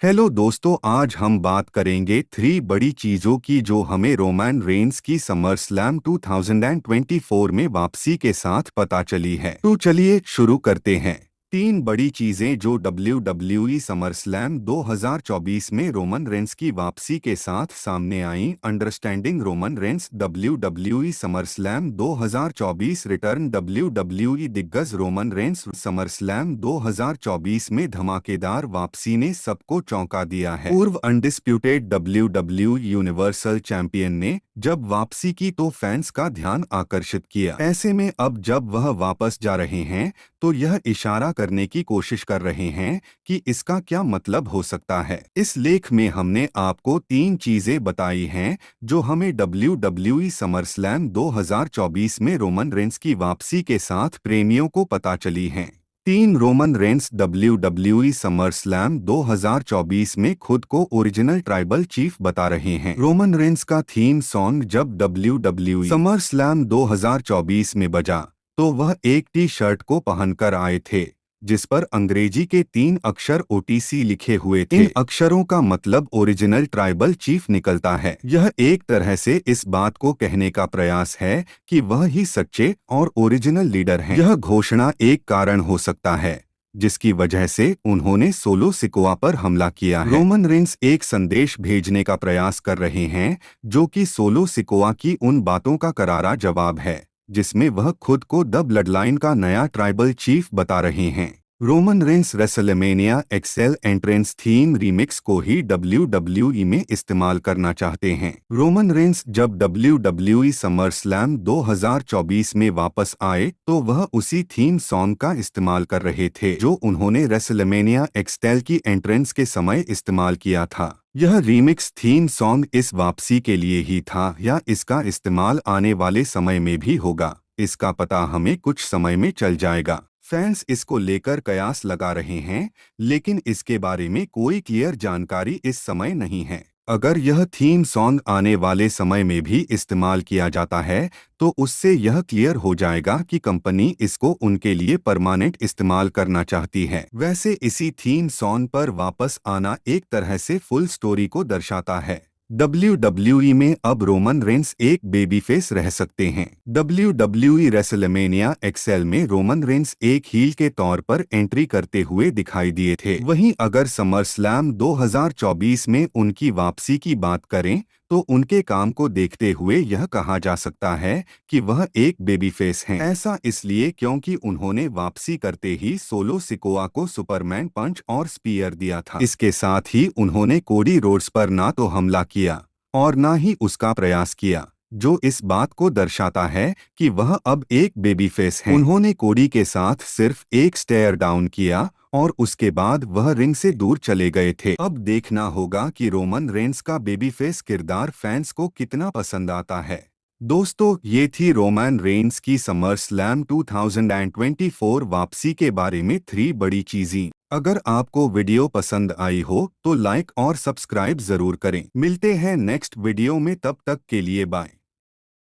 Hello दोस्तों, आज हम बात करेंगे 3 बड़ी चीजों की जो हमें रोमन रेंस की समर स्लैम 2024 में वापसी के साथ पता चली है। तो चलिए शुरू करते हैं। 3 बड़ी चीजें जो WWE समर स्लैम 2024 में रोमन रेंस की वापसी के साथ सामने आईं। Understanding Roman Reigns WWE summer slam 2024 return. WWE दिग्गज रोमन रेंस समर स्लैम 2024 में धमाकेदार वापसी ने सबको चौंका दिया है। पूर्व अनडिस्प्यूटेड WWE यूनिवर्सल चैंपियन ने जब वापसी की तो फैंस का ध्यान आकर्षित किया। ऐसे में अब जब वह वापस जा रहे हैं तो यह इशारा करने की कोशिश कर रहे हैं कि इसका क्या मतलब हो सकता है। इस लेख में हमने आपको 3 चीजें बताई हैं जो हमें WWE समर स्लैम 2024 में रोमन रेंस की वापसी के साथ प्रेमियों को पता चली हैं। 3 Roman Reigns WWE summer slam 2024 में खुद को ओरिजिनल ट्राइबल चीफ बता रहे हैं। रोमन रेंस का थीम सॉन्ग जब WWE समर स्लैम 2024 में बजा तो वह एक टी शर्ट को पहनकर आए थे जिस पर अंग्रेजी के 3 अक्षर OTC लिखे हुए थे। इन अक्षरों का मतलब ओरिजिनल ट्राइबल चीफ निकलता है। यह एक तरह से इस बात को कहने का प्रयास है कि वह ही सच्चे और ओरिजिनल लीडर हैं। यह घोषणा एक कारण हो सकता है जिसकी वजह से उन्होंने सोलो सिकोआ पर हमला किया है। रोमन रेंस एक संदेश भेजने का प्रयास कर रहे हैं जो कि सोलो सिकोआ की उन बातों का करारा जवाब है जिसमें वह खुद को द ब्लडलाइन का नया ट्राइबल चीफ बता रहे हैं। Roman Reigns WrestleMania XL entrance theme remix को ही WWE में इस्तेमाल करना चाहते हैं। रोमन रेंस जब WWE समर स्लैम 2024 में वापस आए तो वह उसी थीम सॉन्ग का इस्तेमाल कर रहे थे जो उन्होंने रेसलमेनिया एक्सएल की एंट्रेंस के समय इस्तेमाल किया था। यह रीमिक्स थीम सॉन्ग इस वापसी के लिए ही था या इसका इस्तेमाल आने वाले समय में भी होगा, इसका पता हमें कुछ समय में चल जाएगा। फैंस इसको लेकर कयास लगा रहे हैं लेकिन इसके बारे में कोई क्लियर जानकारी इस समय नहीं है। अगर यह थीम सॉन्ग आने वाले समय में भी इस्तेमाल किया जाता है तो उससे यह क्लियर हो जाएगा कि कंपनी इसको उनके लिए परमानेंट इस्तेमाल करना चाहती है। वैसे इसी थीम सॉन्ग पर वापस आना एक तरह से फुल स्टोरी को दर्शाता है। WWE में अब रोमन रेंस एक बेबी फेस रह सकते हैं। WWE रेसलमेनिया एक्सएल में रोमन रेंस एक हील के तौर पर एंट्री करते हुए दिखाई दिए थे। वहीं अगर समर स्लैम 2024 में उनकी वापसी की बात करें तो उनके काम को देखते हुए यह कहा जा सकता है कि वह एक बेबी फेस हैं। ऐसा इसलिए क्योंकि उन्होंने वापसी करते ही सोलो सिकोआ को सुपरमैन पंच और स्पीयर दिया था। इसके साथ ही उन्होंने कोडी रोड्स पर ना तो हमला किया और ना ही उसका प्रयास किया, जो इस बात को दर्शाता है कि वह अब एक बेबी फेस हैं। उन्होंने कोडी के साथ सिर्फ एक स्टेयर डाउन किया और उसके बाद वह रिंग से दूर चले गए थे। अब देखना होगा कि रोमन रेंस का बेबी फेस किरदार फैंस को कितना पसंद आता है। दोस्तों, ये थी रोमन रेंस की समर स्लैम 2024 वापसी के बारे में 3 बड़ी चीजें। अगर आपको वीडियो पसंद आई हो तो लाइक और सब्सक्राइब जरूर करें। मिलते हैं नेक्स्ट वीडियो में, तब तक के लिए बाय।